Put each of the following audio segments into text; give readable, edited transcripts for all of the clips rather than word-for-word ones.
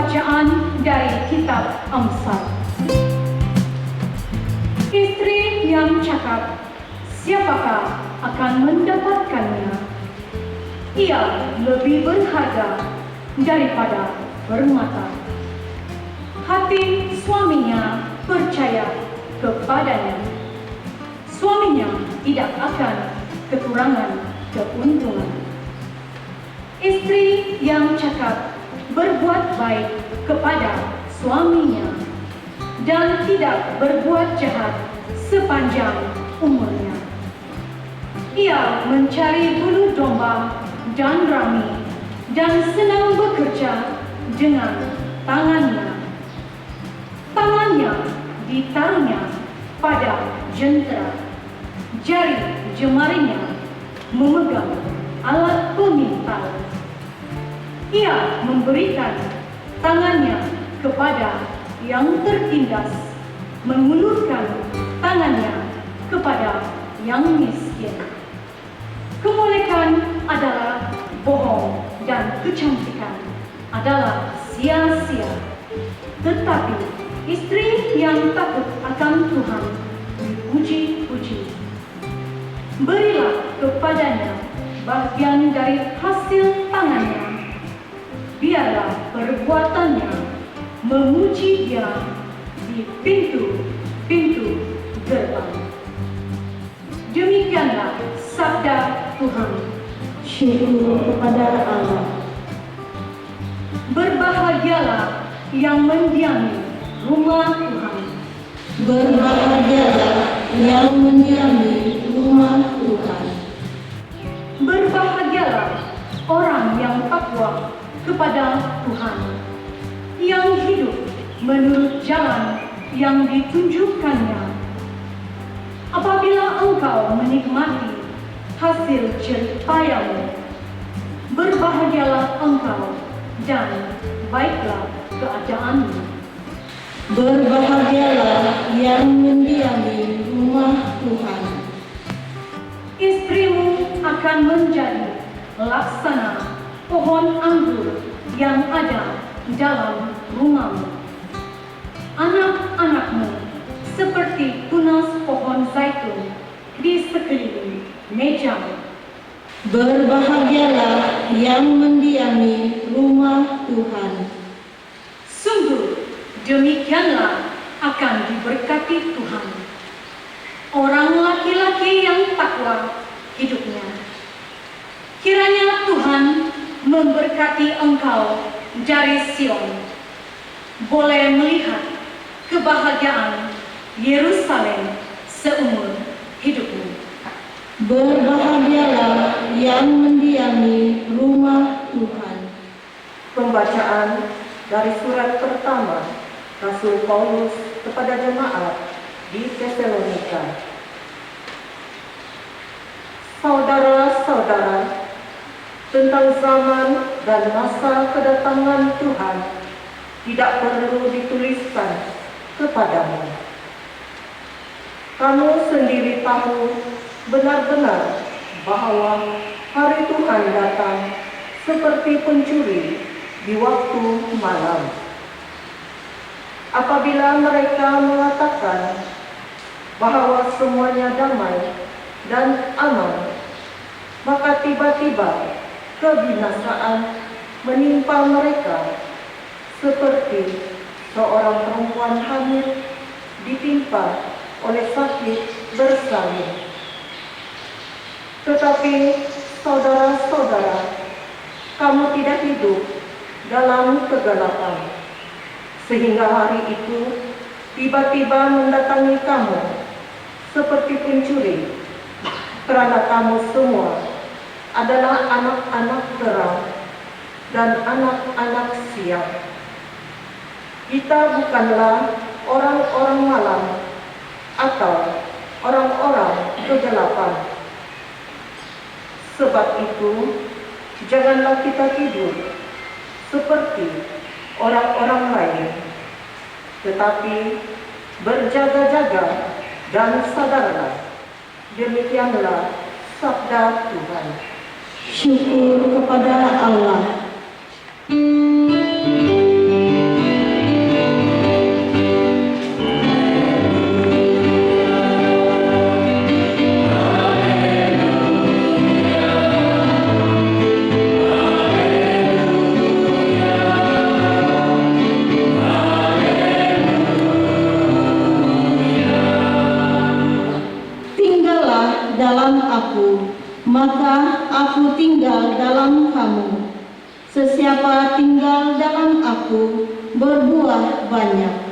Pembacaan dari Kitab Amsal. Istri yang cakap, siapakah akan mendapatkannya? Ia lebih berharga daripada permata. Hati suaminya percaya kepadanya. Suaminya tidak akan kekurangan keuntungan. Istri yang cakap berbuat baik kepada suaminya dan tidak berbuat jahat sepanjang umurnya. Ia mencari bulu domba dan rami dan senang bekerja dengan tangannya. Tangannya ditaruhnya pada jentera, jari jemarinya memegang alat pemintal. Ia memberikan tangannya kepada yang tertindas, mengulurkan tangannya kepada yang miskin. Kemolekan adalah bohong dan kecantikan adalah sia-sia. Tetapi istri yang takut akan Tuhan dipuji-puji. Berilah kepadanya bagian dari hasil tangannya. Biarlah perbuatannya memuji Dia di pintu-pintu gerbang. Demikianlah sabda Tuhan. Syukur kepada Allah. Berbahagialah yang mendiami rumah Tuhan. Berbahagialah yang mendiami rumah Tuhan. Berbahagialah orang yang takwa kepada Tuhan, yang hidup menurut jalan yang ditunjukkannya. Apabila engkau menikmati hasil jerih payahmu, berbahagialah engkau dan baiklah keadaanmu. Berbahagialah yang mendiami rumah Tuhan. Istrimu akan menjadi laksana pohon anggur yang ada dalam rumahmu. Anak-anakmu seperti tunas pohon zaitun di sekeliling mejamu. Berbahagialah yang mendiami rumah Tuhan. Sungguh demikianlah akan diberkati Tuhan orang laki-laki yang takwa hidupnya. Kiranya Tuhan memberkati engkau dari Sion, boleh melihat kebahagiaan Yerusalem seumur hidupmu. Berbahagialah yang mendiami rumah Tuhan. Pembacaan dari surat pertama Rasul Paulus kepada jemaat di Tesalonika. Saudara-saudara, tentang zaman dan masa kedatangan Tuhan tidak perlu dituliskan kepadamu. Kamu sendiri tahu benar-benar bahwa hari Tuhan datang seperti pencuri di waktu malam. Apabila mereka mengatakan bahwa semuanya damai dan aman, maka tiba-tiba kebinasaan menimpa mereka seperti seorang perempuan hamil ditimpa oleh sakit bersalin. Tetapi saudara-saudara, kamu tidak hidup dalam kegelapan, sehingga hari itu tiba-tiba mendatangi kamu seperti pencuri, karena kamu semua adalah anak-anak terang dan anak-anak siang. Kita bukanlah orang-orang malam atau orang-orang kegelapan. Sebab itu, janganlah kita tidur seperti orang-orang lain, tetapi berjaga-jaga dan sadarlah. Demikianlah sabda Tuhan. Syukur kepada Allah. dalam kamu. Sesiapa tinggal dalam aku, berbuah banyak.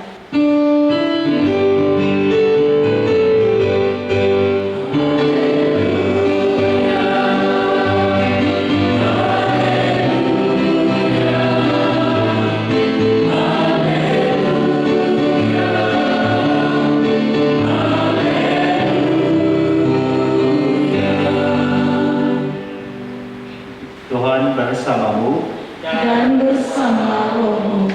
Tuhan bersamamu. Dan bersama rohmu.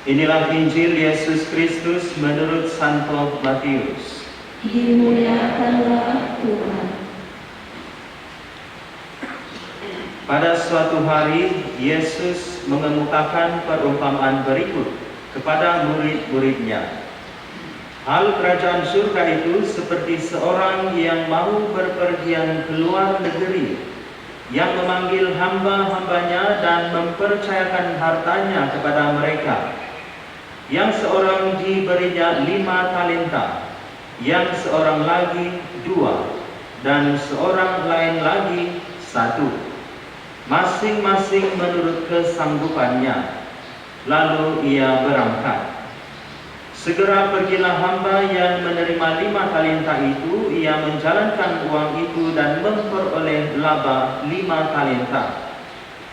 Inilah Injil Yesus Kristus menurut Santo Matius. Dimuliakanlah Tuhan. Pada suatu hari, Yesus mengemukakan perumpamaan berikut kepada murid-muridnya. Hal kerajaan surga itu seperti seorang yang mau berpergian ke luar negeri, yang memanggil hamba-hambanya dan mempercayakan hartanya kepada mereka. Yang seorang diberinya 5 talenta, yang seorang lagi 2, dan seorang lain lagi 1, masing-masing menurut kesanggupannya. Lalu ia berangkat. Segera pergilah hamba yang menerima 5 talenta itu. Ia menjalankan uang itu dan memperoleh laba 5 talenta.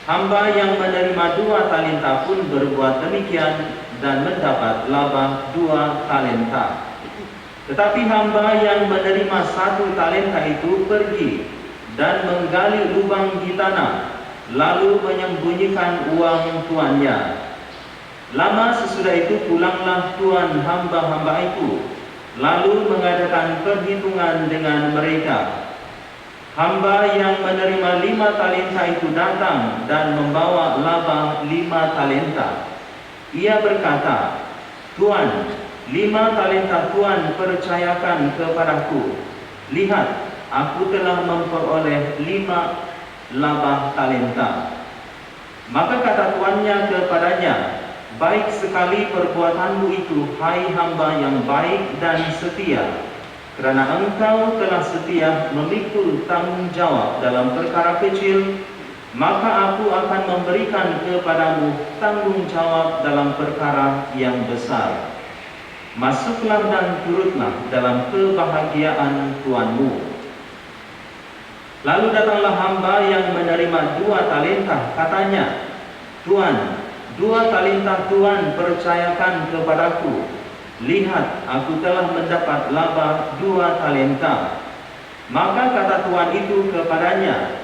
Hamba yang menerima 2 talenta pun berbuat demikian dan mendapat laba 2 talenta. Tetapi hamba yang menerima 1 talenta itu pergi dan menggali lubang di tanah, lalu menyembunyikan uang tuannya. Lama sesudah itu pulanglah tuan hamba-hamba itu, lalu mengadakan perhitungan dengan mereka. Hamba yang menerima 5 talenta itu datang dan membawa laba 5 talenta. Ia berkata, "Tuan, 5 talenta Tuan percayakan kepadaku. Lihat, aku telah memperoleh 5 laba talenta." Maka kata tuannya kepadanya, "Baik sekali perbuatanmu itu, hai hamba yang baik dan setia. Kerana engkau telah setia memikul tanggung jawab dalam perkara kecil, maka aku akan memberikan kepadamu tanggung jawab dalam perkara yang besar. Masuklah dan turutlah dalam kebahagiaan Tuanmu." Lalu datanglah hamba yang menerima 2 talenta, katanya, "Tuan, 2 talenta Tuan percayakan kepadaku. Lihat, aku telah mendapat laba 2 talenta." Maka kata tuan itu kepadanya,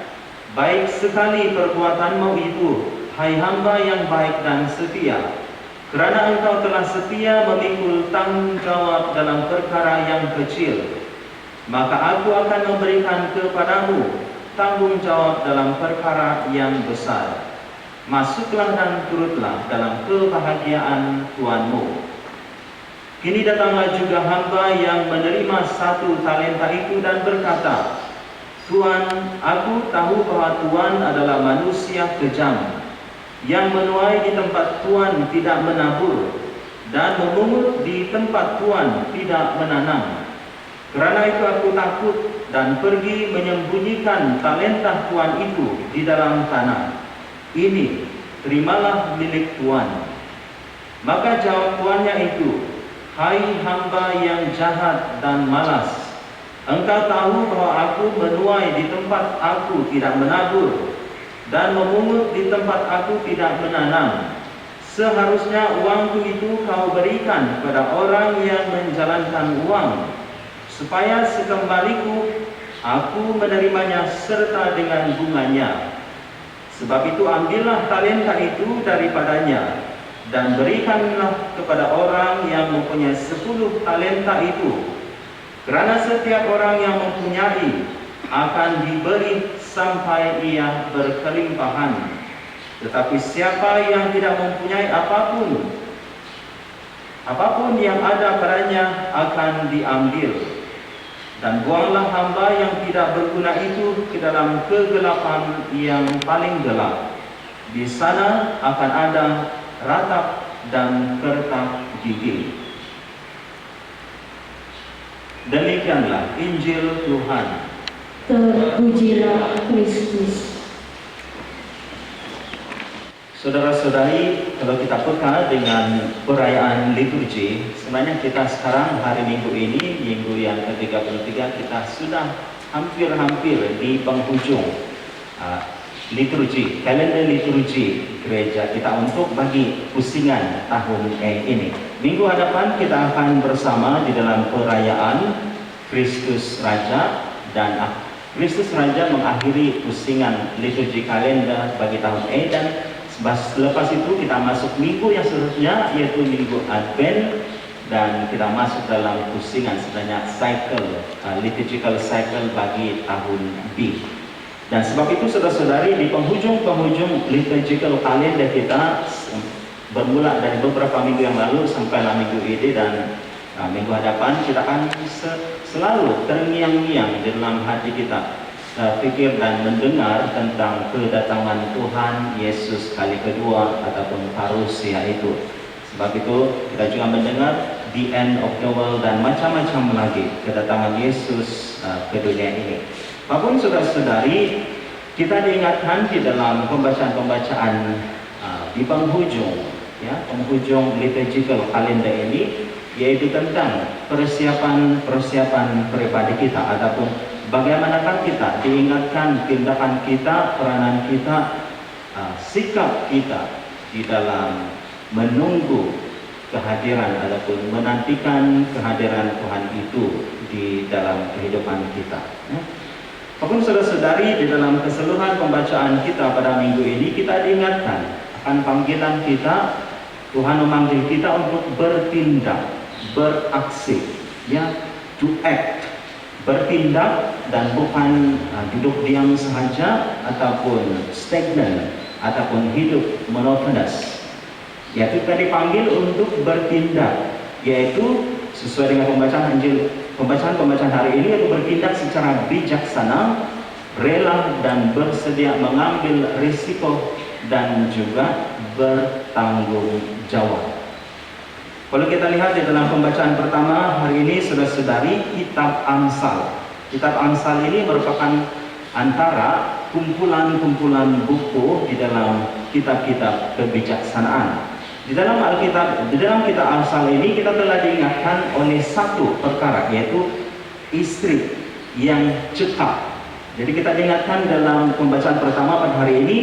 "Baik sekali perbuatanmu itu, hai hamba yang baik dan setia. Kerana engkau telah setia memikul tanggung jawab dalam perkara yang kecil, maka aku akan memberikan kepadamu tanggung jawab dalam perkara yang besar. Masuklah dan turutlah dalam kebahagiaan Tuanmu." Kini datanglah juga hamba yang menerima 1 talenta itu dan berkata, "Tuan, aku tahu bahwa Tuan adalah manusia kejam, yang menuai di tempat Tuan tidak menabur, dan memungut di tempat Tuan tidak menanam. Kerana itu aku takut dan pergi menyembunyikan talenta Tuan itu di dalam tanah. Ini, terimalah milik Tuan." Maka jawab tuannya itu, "Hai hamba yang jahat dan malas, engkau tahu bahwa aku menuai di tempat aku tidak menabur, dan memungut di tempat aku tidak menanam. Seharusnya uangku itu kau berikan kepada orang yang menjalankan uang, supaya sekembaliku aku menerimanya serta dengan bunganya. Sebab itu ambillah talenta itu daripadanya, dan berikanlah kepada orang yang mempunyai 10 talenta itu. Kerana setiap orang yang mempunyai akan diberi sampai ia berkelimpahan. Tetapi siapa yang tidak mempunyai apapun yang ada padanya akan diambil. Dan buanglah hamba yang tidak berguna itu ke dalam kegelapan yang paling gelap. Di sana akan ada ratap dan kertak gigi." Demikianlah Injil Tuhan. Terpujilah Kristus. Saudara-saudari, kalau kita peka dengan perayaan liturgi, sebenarnya kita sekarang hari Minggu ini, Minggu yang ke-33, kita sudah hampir-hampir di penghujung liturgi, kalender liturgi gereja kita untuk bagi pusingan tahun ini. Minggu hadapan kita akan bersama di dalam perayaan Kristus Raja, dan Kristus Raja mengakhiri pusingan liturgi kalender bagi tahun dan selepas itu kita masuk minggu yang seterusnya, yaitu minggu Advent, dan kita masuk dalam pusingan sebenarnya cycle, liturgical cycle bagi tahun B. Dan sebab itu saudara-saudari, di penghujung liturgical kalender kita bermula dari beberapa minggu yang lalu sampailah minggu ini, dan minggu hadapan kita akan selalu terngiang-ngiang di dalam hati kita, pikir dan mendengar tentang kedatangan Tuhan Yesus kali kedua ataupun parusia itu. Sebab itu kita juga mendengar the end of the world dan macam-macam lagi kedatangan Yesus ke dunia ini. Apapun saudara-saudari, kita diingatkan di dalam pembacaan-pembacaan di penghujung liturgical kalender ini, yaitu tentang persiapan pribadi kita, ataupun bagaimanakah kita diingatkan tindakan kita, peranan kita, sikap kita di dalam menunggu kehadiran ataupun menantikan kehadiran Tuhan itu di dalam kehidupan kita. Apapun saudara-saudari, di dalam keseluruhan pembacaan kita pada minggu ini, kita diingatkan akan panggilan kita. Tuhan memanggil kita untuk bertindak, beraksi, to act, bertindak, dan bukan duduk diam sahaja ataupun stagnan ataupun hidup monotonous. Yaitu kita dipanggil untuk bertindak, yaitu sesuai dengan pembacaan hari ini, yaitu bertindak secara bijaksana, rela dan bersedia mengambil risiko, dan juga bertanggung jawab. Kalau kita lihat di dalam pembacaan pertama hari ini, saudara-saudari, Kitab Amsal. Kitab Amsal ini merupakan antara kumpulan-kumpulan buku di dalam kitab-kitab kebijaksanaan. Di dalam kitab Amsal ini kita telah diingatkan oleh satu perkara, yaitu istri yang cekap. Jadi kita diingatkan dalam pembacaan pertama pada hari ini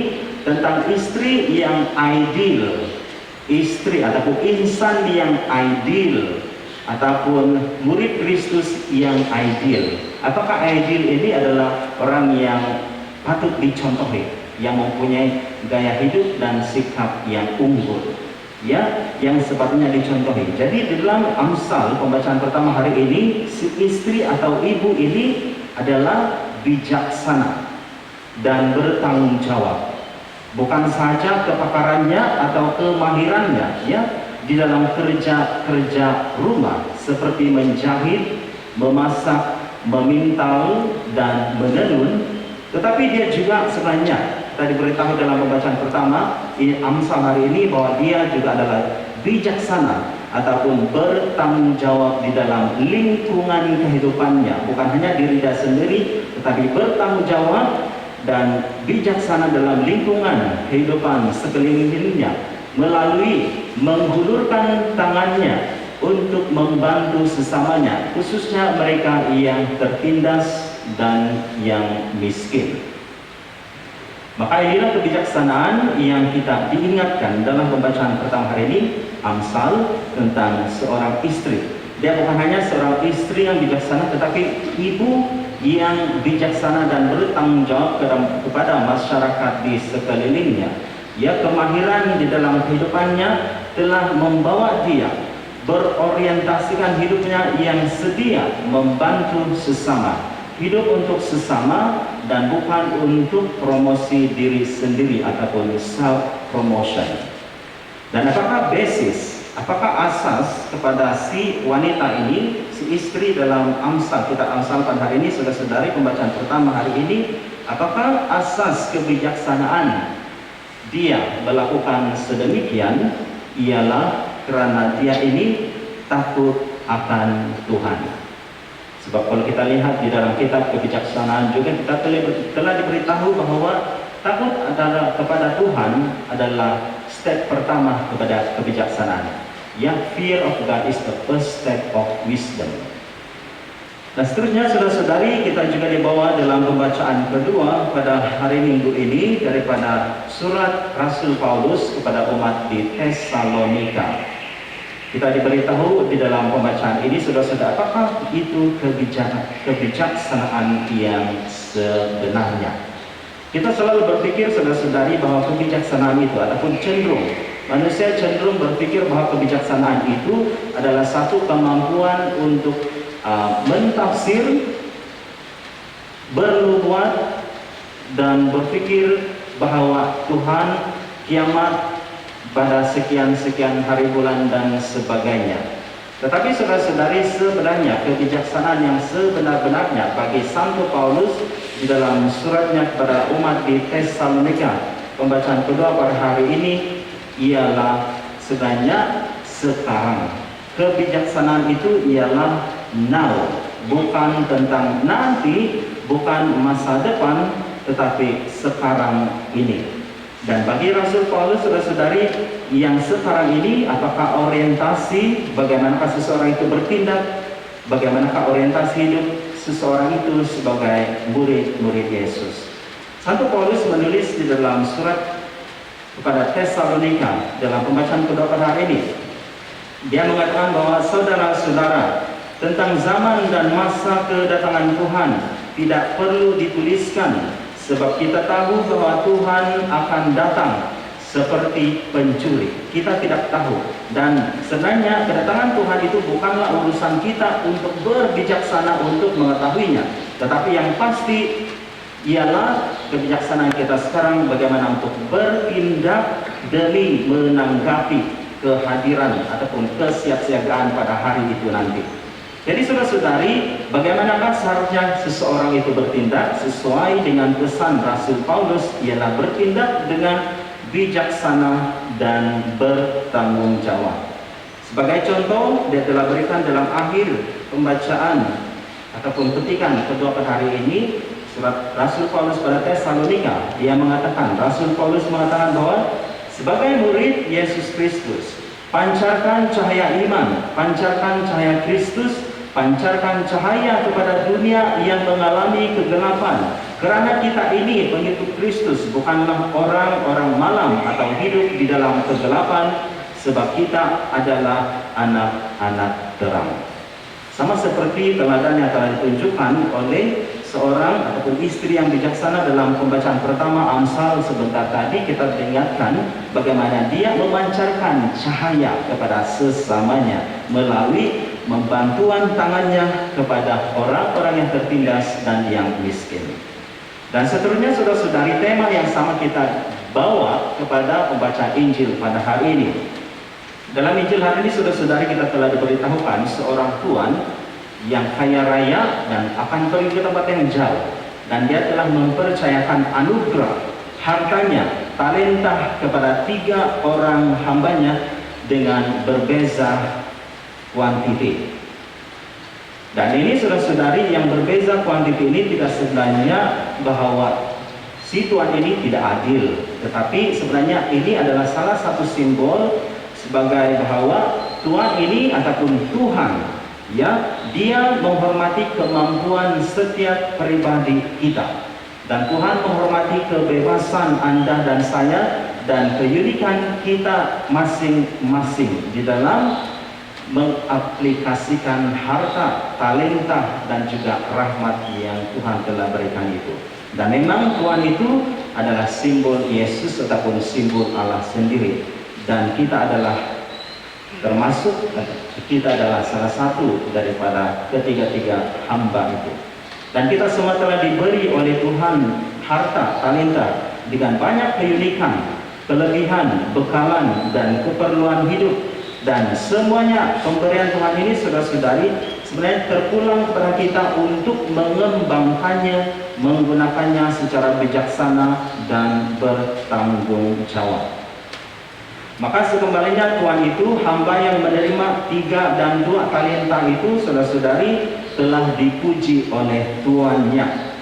tentang istri yang ideal, istri ataupun insan yang ideal, ataupun murid Kristus yang ideal. Apakah ideal ini adalah orang yang patut dicontohi, yang mempunyai gaya hidup dan sikap yang unggul, yang sepatutnya dicontohi. Jadi di dalam Amsal pembacaan pertama hari ini, si istri atau ibu ini adalah bijaksana dan bertanggung jawab. Bukan saja kepakarannya atau kemahirannya di dalam kerja rumah seperti menjahit, memasak, memintal, dan menenun, tetapi dia juga sebenarnya, kita diberitahu dalam pembacaan pertama Amsal hari ini, bahwa dia juga adalah bijaksana ataupun bertanggung jawab di dalam lingkungan kehidupannya. Bukan hanya diri dia sendiri, tetapi bertanggung jawab dan bijaksana dalam lingkungan kehidupan sekelilingnya, melalui menghulurkan tangannya untuk membantu sesamanya, khususnya mereka yang tertindas dan yang miskin. Maka inilah kebijaksanaan yang kita diingatkan dalam pembacaan pertama hari ini, Amsal, tentang seorang istri. Dia bukan hanya seorang istri yang bijaksana, tetapi ibu yang bijaksana dan bertanggung jawab kepada masyarakat di sekelilingnya. Kemahiran di dalam kehidupannya telah membawa dia berorientasikan hidupnya yang sedia membantu sesama, hidup untuk sesama dan bukan untuk promosi diri sendiri ataupun self promotion. Dan apakah asas kepada si wanita ini, si istri dalam Amsal, kitab Amsal pada hari ini, saudara-saudari, pembacaan pertama hari ini, apakah asas kebijaksanaan dia melakukan sedemikian? Ialah karena dia ini takut akan Tuhan. Sebab kalau kita lihat di dalam kitab kebijaksanaan juga kita telah diberitahu bahwa Takut kepada Tuhan adalah step pertama kepada kebijaksanaan. Yang fear of God is the first step of wisdom. Dan seterusnya saudara-saudari, kita juga dibawa dalam pembacaan kedua pada hari Minggu ini daripada surat Rasul Paulus kepada umat di Tesalonika. Kita diberitahu di dalam pembacaan ini, saudara-saudara, apakah itu kebijaksanaan yang sebenarnya. Kita selalu berpikir, saudara-saudari, bahwa kebijaksanaan itu ataupun manusia cenderung berpikir bahwa kebijaksanaan itu adalah satu kemampuan untuk mentafsir, bernubuat, dan berpikir bahwa Tuhan kiamat pada sekian-sekian hari bulan dan sebagainya. Tetapi saudara-saudari, sebenarnya kebijaksanaan yang sebenar-benarnya bagi Santo Paulus di dalam suratnya kepada umat di Tesalonika, pembacaan kedua pada hari ini, ialah sebenarnya sekarang. Kebijaksanaan itu ialah now, bukan tentang nanti, bukan masa depan, tetapi sekarang ini. Dan bagi Rasul Paulus, saudara-saudari, yang sekarang ini, apakah orientasi bagaimanakah seseorang itu bertindak, bagaimanakah orientasi hidup seseorang itu sebagai murid-murid Yesus. Santo Paulus menulis di dalam surat kepada Tesalonika dalam pembacaan kedua pada hari ini. Dia mengatakan bahwa saudara-saudara, tentang zaman dan masa kedatangan Tuhan tidak perlu dituliskan, sebab kita tahu bahwa Tuhan akan datang seperti pencuri. Kita tidak tahu. Dan sebenarnya kedatangan Tuhan itu bukanlah urusan kita untuk berbijaksana untuk mengetahuinya. Tetapi yang pasti ialah kebijaksanaan kita sekarang bagaimana untuk bertindak demi menanggapi kehadiran ataupun kesiapsiagaan pada hari itu nanti. Jadi saudara-saudari, bagaimanakah seharusnya seseorang itu bertindak sesuai dengan pesan Rasul Paulus, ialah bertindak dengan bijaksana dan bertanggung jawab. Sebagai contoh, dia telah berikan dalam akhir pembacaan ataupun petikan kedua pada hari ini, surat Rasul Paulus pada Tesalonika. Dia mengatakan, Rasul Paulus mengatakan bahwa sebagai murid Yesus Kristus, pancarkan cahaya iman, pancarkan cahaya Kristus, pancarkan cahaya kepada dunia yang mengalami kegelapan. Kerana kita ini pengikut Kristus, bukanlah orang-orang malam atau hidup di dalam kegelapan, sebab kita adalah anak-anak terang. Sama seperti teladan yang telah ditunjukkan oleh seorang ataupun istri yang bijaksana dalam pembacaan pertama Amsal sebentar tadi, kita ingatkan bagaimana dia memancarkan cahaya kepada sesamanya melalui membantuan tangannya kepada orang-orang yang tertindas dan yang miskin. Dan seterusnya saudara-saudari, tema yang sama kita bawa kepada pembacaan Injil pada hari ini. Dalam Injil hari ini saudara-saudari, kita telah diberitahukan seorang tuan yang kaya raya dan akan pergi ke tempat yang jauh, dan dia telah mempercayakan anugerah hartanya, talenta kepada 3 orang hambanya dengan berbeza kuantiti. Dan ini saudara-saudari, yang berbeza kuantiti ini tidak sebenarnya bahwa si tuan ini tidak adil, tetapi sebenarnya ini adalah salah satu simbol sebagai bahwa tuan ini ataupun Tuhan, ya, dia menghormati kemampuan setiap pribadi kita, dan Tuhan menghormati kebebasan Anda dan saya dan keunikan kita masing-masing di dalam mengaplikasikan harta, talenta, dan juga rahmat yang Tuhan telah berikan itu. Dan memang Tuhan itu adalah simbol Yesus ataupun simbol Allah sendiri, dan kita adalah termasuk, kita adalah salah satu daripada ketiga-tiga hamba itu. Dan kita semua telah diberi oleh Tuhan harta, talenta dengan banyak keunikan, kelebihan, bekalan, dan keperluan hidup. Dan semuanya pemberian Tuhan ini saudara-saudari sebenarnya terpulang kepada kita untuk mengembangkannya, menggunakannya secara bijaksana dan bertanggung jawab. Maka sekembalinya Tuhan itu, hamba yang menerima 3 dan 2 talenta itu saudara-saudari telah dipuji oleh tuannya.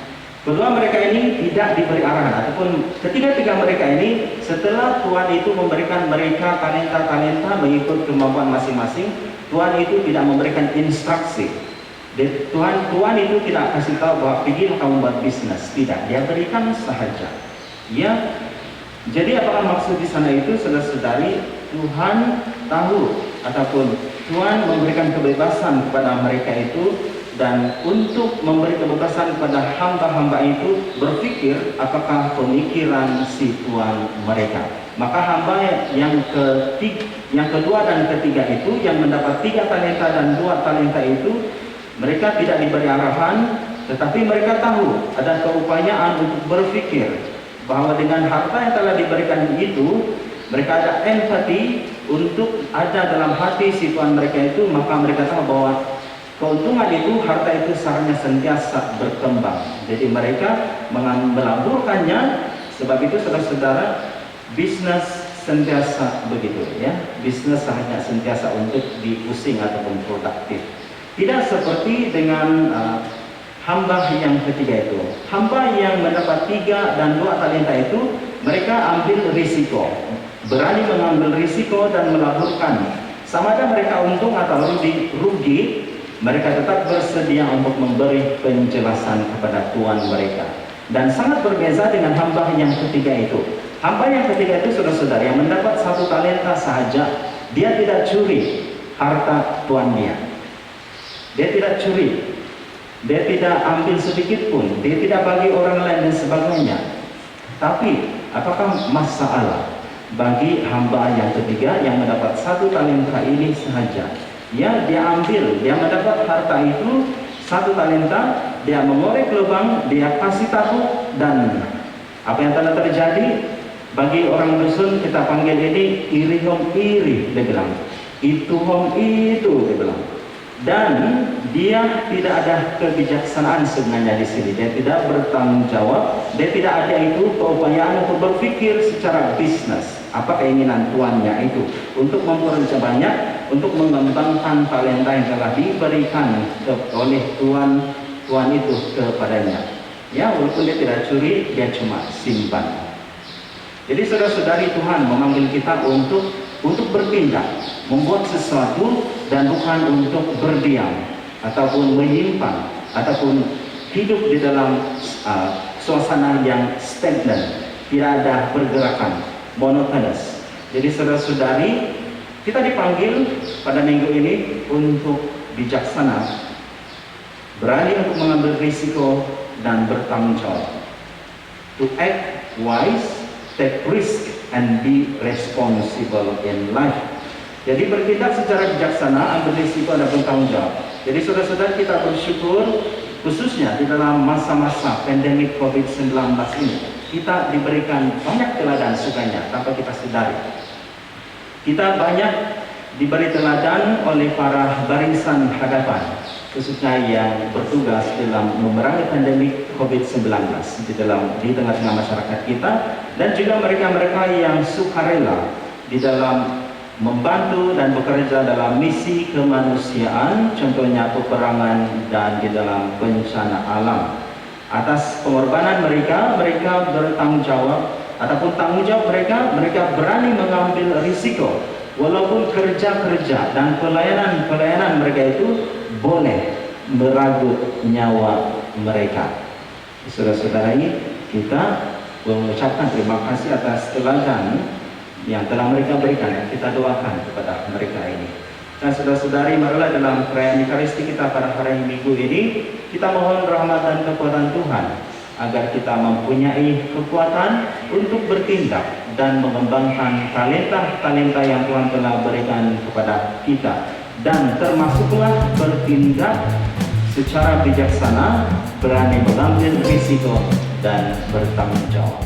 Kedua, mereka ini tidak diberi arahan, ataupun ketiga-tiga mereka ini setelah Tuhan itu memberikan mereka talenta-talenta mengikut kemampuan masing-masing, Tuhan itu tidak memberikan instruksi. Tuhan itu tidak kasih tahu bahwa pergilah kamu buat bisnis, tidak, dia berikan sahaja. Ya, jadi apakah maksud di sana itu, saudara-saudari, Tuhan tahu ataupun Tuhan memberikan kebebasan kepada mereka itu, dan untuk memberi kebebasan kepada hamba-hamba itu berpikir apakah pemikiran si Tuhan mereka. Maka hamba yang kedua dan ketiga itu yang mendapat 3 talenta dan 2 talenta itu, mereka tidak diberi arahan, tetapi mereka tahu ada keupayaan untuk berpikir bahwa dengan harta yang telah diberikan itu, mereka ada empati untuk ada dalam hati si Tuhan mereka itu, maka mereka tahu bahwa keuntungan itu, harta itu seharusnya sentiasa berkembang. Jadi mereka melaburkannya. Sebab itu saudara-saudara, bisnis sentiasa begitu ya. Bisnis seharusnya sentiasa untuk dipusing ataupun produktif. Tidak seperti dengan hamba yang ketiga itu. Hamba yang mendapat 3 dan 2 talenta itu, mereka ambil risiko, berani mengambil risiko dan melaburkan. Sama ada mereka untung atau rugi, mereka tetap bersedia untuk memberi penjelasan kepada Tuhan mereka. Dan sangat berbeza dengan hamba yang ketiga itu. Hamba yang ketiga itu, saudara-saudara, yang mendapat 1 talenta sahaja, dia tidak curi harta Tuhan dia. Dia tidak curi, dia tidak ambil sedikit pun, dia tidak bagi orang lain dan sebagainya. Tapi apakah masalah bagi hamba yang ketiga yang mendapat 1 talenta ini sahaja? Ya, dia ambil, dia mendapat harta itu 1 talenta, dia mengorek lubang, dia kasih tahu, dan apa yang telah terjadi bagi orang dusun kita panggil ini iri hom iri, dia bilang. Itu hom itu, dia bilang. Dan dia tidak ada kebijaksanaan sebenarnya di sini. Dia tidak bertanggung jawab, dia tidak ada itu keupayaan untuk berpikir secara bisnis. Apa keinginan tuannya itu untuk memperoleh banyak, untuk mengembangkan talenta yang telah diberikan oleh Tuhan itu kepadanya. Ya, walaupun dia tidak curi, dia cuma simpan. Jadi saudara-saudari, Tuhan memanggil kita untuk bertindak, membuat sesuatu, dan bukan untuk berdiam ataupun menyimpan ataupun hidup di dalam suasana yang stagnan, tidak ada pergerakan, monotonous. Jadi saudara-saudari, kita dipanggil pada minggu ini untuk bijaksana, berani untuk mengambil risiko dan bertanggung jawab. To act wise, take risk, and be responsible in life. Jadi bertindak secara bijaksana, ambil risiko dan bertanggung jawab. Jadi saudara-saudara, kita bersyukur khususnya di dalam masa-masa pandemik COVID-19 ini, kita diberikan banyak teladan sukanya tanpa kita sadari. Kita banyak diberi teladan oleh para barisan hadapan, khususnya yang bertugas dalam memerangi pandemik COVID-19 di tengah-tengah masyarakat kita, dan juga mereka-mereka yang sukarela di dalam membantu dan bekerja dalam misi kemanusiaan, contohnya peperangan dan di dalam bencana alam. Atas pengorbanan mereka bertanggung jawab, ataupun tanggung jawab mereka berani mengambil risiko, walaupun kerja-kerja dan pelayanan mereka itu boleh meragut nyawa mereka. Saudara-saudari, kita mengucapkan terima kasih atas teladan yang telah mereka berikan, yang kita doakan kepada mereka ini. Dan saudara-saudari, marilah dalam perayaan Ekaristi kita pada hari Minggu ini, kita mohon rahmat dan kekuatan Tuhan, agar kita mempunyai kekuatan untuk bertindak dan mengembangkan talenta-talenta yang Tuhan telah berikan kepada kita, dan termasuklah bertindak secara bijaksana, berani mengambil risiko dan bertanggung jawab.